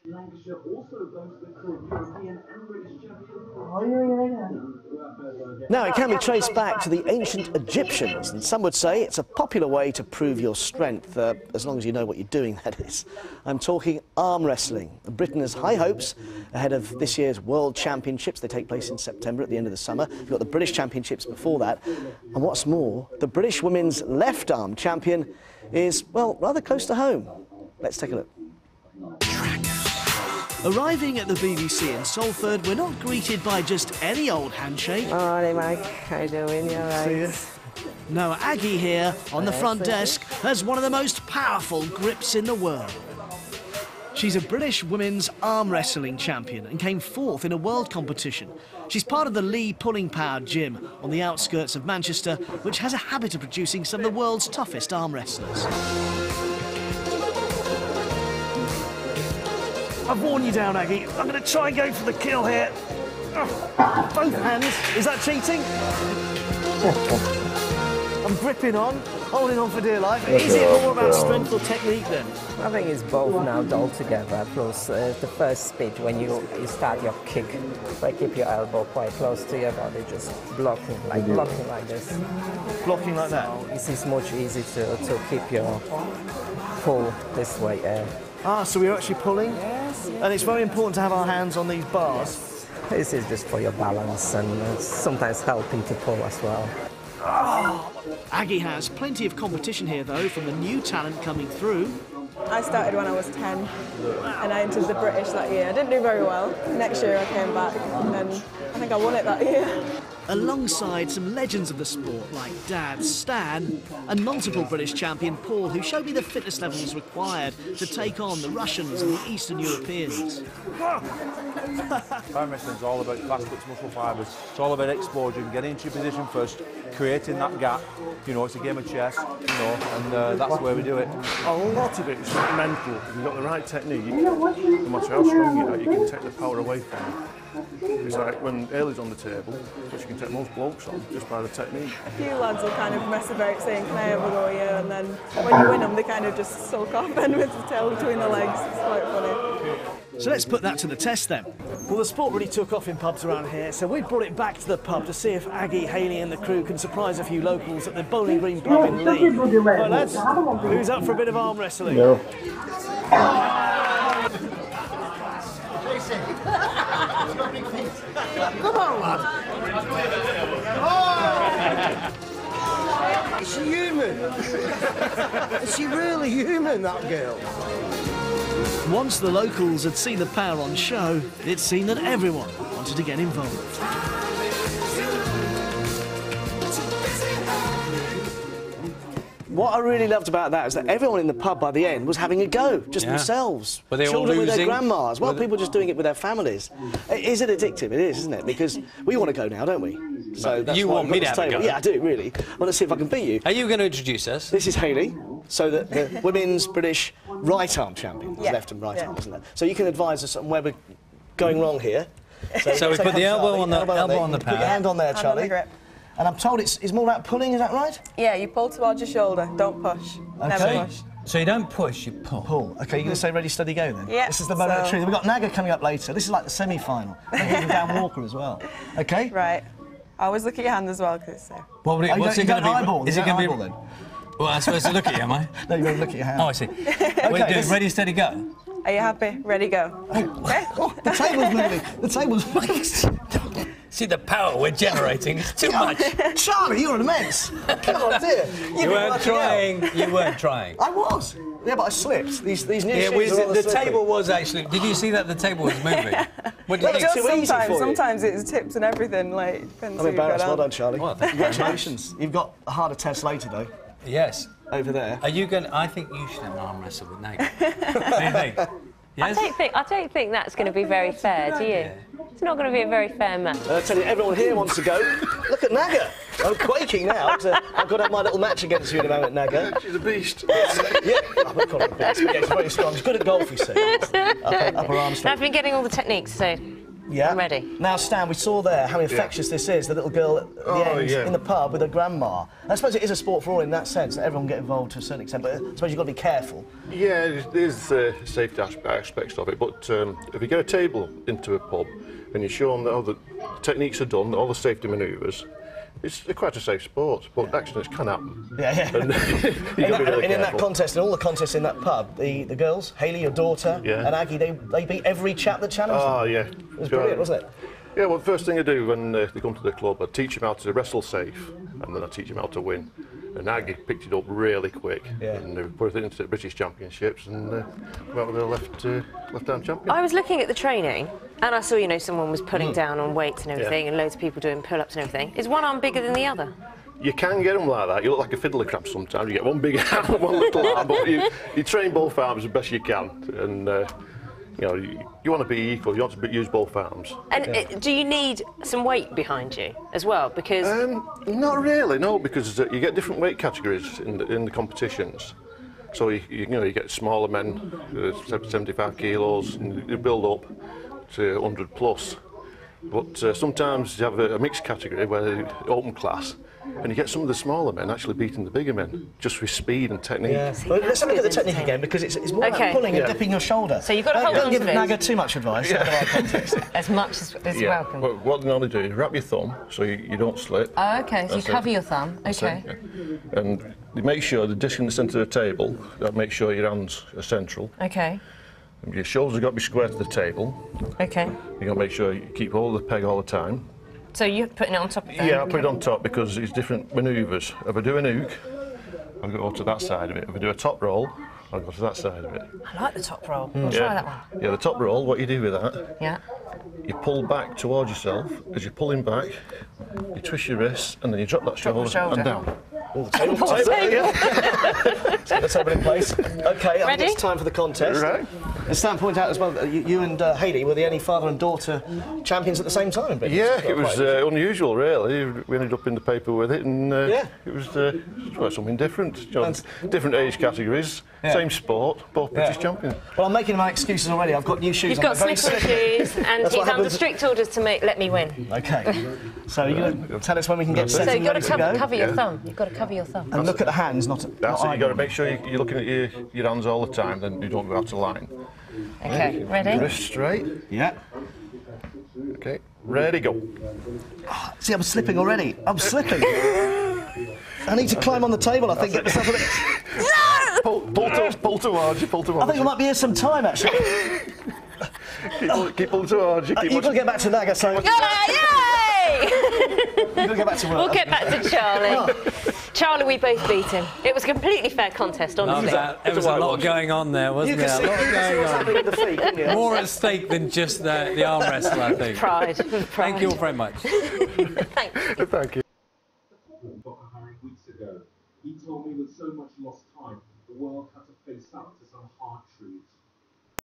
Lancashire also boasts the current European and British champion. Now, it can be traced back to the ancient Egyptians, and some would say it's a popular way to prove your strength, as long as you know what you're doing, that is. I'm talking arm wrestling. Britain has high hopes ahead of this year's World Championships. They take place in September at the end of the summer. You've got the British Championships before that. And what's more, the British women's left arm champion is, well, rather close to home. Let's take a look. Arriving at the BBC in Salford, we're not greeted by just any old handshake. Oh, hey Mike, how you doing? You alright? See you. No, Aggie here, on the front desk, has one of the most powerful grips in the world. She's a British women's arm wrestling champion and came fourth in a world competition. She's part of the Leigh pulling power gym on the outskirts of Manchester, which has a habit of producing some of the world's toughest arm wrestlers. I've worn you down, Aggie. I'm going to try and go for the kill here. Both hands. Is that cheating? I'm gripping on, holding on for dear life. Is it more about strength or technique then? I think it's both now all together. Plus the first speed when you start your kick, like keep your elbow quite close to your body, just blocking like this. Blocking like that? So it's much easier to keep your pull this way. Ah, so we're actually pulling? Yes. And it's very important to have our hands on these bars. This is just for your balance and sometimes helping to pull as well. Oh. Aggie has plenty of competition here, though, from the new talent coming through. I started when I was 10 and I entered the British that year. I didn't do very well. Next year I came back and I think I won it that year. Alongside some legends of the sport like Dad Stan and multiple British champion Paul, who showed me the fitness levels required to take on the Russians and the Eastern Europeans. Arm wrestling is all about fast twitch muscle fibres. It's all about explosion, getting into your position first, creating that gap. You know, it's a game of chess, you know, and that's where we do it. A lot of it is mental. If you've got the right technique, no matter how strong you are, you can take the power away from you. It's like when Hayley's on the table, which you can take most blokes on just by the technique. A few lads will kind of mess about saying, can I have a go here? And then when you win them, they kind of just sulk off and with the tail between the legs. It's quite funny. So let's put that to the test then. Well, the sport really took off in pubs around here, so we brought it back to the pub to see if Aggie, Hayley and the crew can surprise a few locals at the Bowling Green pub in Leigh. Right, lads, who's up for a bit of arm wrestling? No. Come on, lad. Oh! Is she human? Is she really human, that girl? Once the locals had seen the power on show, it seemed that everyone wanted to get involved. What I really loved about that is that everyone in the pub by the end was having a go, just themselves. Were they Children all with their losing? grandmas. Well, people just doing it with their families. Is it addictive? It is, isn't it? Because we want to go now, don't we? So that's you why want me to have a go? Yeah, I do, really. I want to see if I can beat you. Are you going to introduce us? This is Hayley, so the women's British right arm champion. It's Yeah. left and right arm, isn't it? So you can advise us on where we're going wrong here. So we put the elbow on the Put your hand on there, Hand on Charlie. the grip. And I'm told it's more about pulling, is that right? Yeah, you pull towards your shoulder, don't push. Never push. So you don't push, you pull. Pull. OK, you're going to say ready, steady, go then? Yeah. This is the moment of truth. We've got Naga coming up later. This is like the semi-final. We're even Dan Walker as well. OK? Right. I always look at your hand as well, because it's safe. What's it going to be? Eyeball. Is it going to be? Then? Well, I'm supposed to look at you, am I? No, you've got to look at your hand. Oh, I see. Okay, ready, steady, go. Are you happy? Ready, go. Okay. Oh, the table's moving. The table's moving. See the power we're generating. It's too much. Charlie, you're immense. Come on, dear. You weren't trying. You weren't trying. I was. Yeah, but I slipped. These new shoes are all the slippery. table was actually. Did you see that the table was moving? What did It you does too easy for you. sometimes it's tips and everything, like, depends I'm who you go embarrassed. Well down. done, Charlie. Well, thank you. Congratulations. You've got a harder test later, though. Yes. Over there. Are you going? I think you should have an arm wrestle with Nate. What do you think? Yes? I don't think that's going to be very fair, do you? It's not going to be a very fair match. I tell you, everyone here wants to go. Look at Naga. I'm quaking now. I've got to have my little match against you in a moment, Naga. She's a beast. Yeah, I wouldn't call it a beast, but yeah, she's very strong. She's good at golf, you see. Upper arm strength. I've been getting all the techniques, so... Yeah. I'm ready. Now, Stan, we saw there how infectious this is, the little girl at the end in the pub with her grandma. I suppose it is a sport for all in that sense, that everyone can get involved to a certain extent, but I suppose you've got to be careful. Yeah, there's safety aspects of it, but if you get a table into a pub and you show them that all the techniques are done, all the safety manoeuvres, it's quite a safe sport, but accidents can happen. Yeah. And in that contest, in all the contests in that pub, the girls, Hayley, your daughter, and Aggie, they beat every chap that challenged them. Oh, yeah. It was brilliant, wasn't it? Yeah, well, the first thing I do when they come to the club, I teach them how to wrestle safe, and then I teach them how to win. And Aggie picked it up really quick, and they put it into the British Championships, and came out with a left-arm champion. I was looking at the training, and I saw, you know, someone was putting down on weights and everything, and loads of people doing pull-ups and everything. Is one arm bigger than the other? You can get them like that. You look like a fiddler crab sometimes. You get one big arm and one little arm, but you train both arms as best you can, and you know, you want to be equal. You want to use both arms. And do you need some weight behind you as well? Because not really, no, because you get different weight categories in the competitions. So you get smaller men, 75 kilos, and you build up to 100 plus. But sometimes you have a mixed category where open class, and you get some of the smaller men actually beating the bigger men just with speed and technique. Yeah. Well, let's have a look at the technique again, because it's more about pulling and dipping your shoulder. So you've got to hold on Don't to give this. Naga too much advice. As much as welcome. Well, what they normally do is wrap your thumb so you don't slip. Oh, okay, so you That's cover it. your thumb. Okay. And you make sure the disc in the centre of the table, make sure your hands are central. Okay. And your shoulders have got to be square to the table. Okay. You've got to make sure you keep hold of the peg all the time. So you're putting it on top of that? Yeah, I put it on top because it's different manoeuvres. If I do an hook, I'll go to that side of it. If I do a top roll, I'll go to that side of it. I like the top roll. We'll try that one. Yeah, the top roll, what you do with that, Yeah. you pull back towards yourself. As you're pulling back, you twist your wrists and then you drop that shoulder and down. Let's have it in place. Okay, I think it's time for the contest. Right. As Stan pointed out as well, you and Hayley were the only father and daughter champions at the same time. Yeah, it was unusual, really. We ended up in the paper with it, and it was quite something different. You know, different age categories, same sport, both British champions. Well, I'm making my excuses already. I've got new shoes. You've got slippery shoes, and he's under strict orders to let me win. Okay. So you're going to tell us when we can get set So and you've got ready to to go? cover your thumb. You've got to cover your thumb. And look at the hands, not That's not it. You've got to make sure you're looking at your hands all the time, then you don't go out of line. Okay, ready? Wrist straight. Yeah. Okay, ready, go. See, I'm slipping already. I'm slipping. I need to climb on the table, I think, get myself a bit... Pull towards you, pull towards you. I think we might be here some time, actually. Keep pulling towards you. You've got to get back to Naga, so... Yay! You've got to get back to work. We'll get back to Charlie. Charlie, we both beat him. It was a completely fair contest, honestly. There was a lot going on there, wasn't there? A lot going on. With the feet, couldn't you? More at stake than just the arm wrestle, I think. Pride. Thank you all very much. Thank you. Thank you. Dr. Harry weeks ago. He told me with so much lost time, the world had to face up to some hard truths.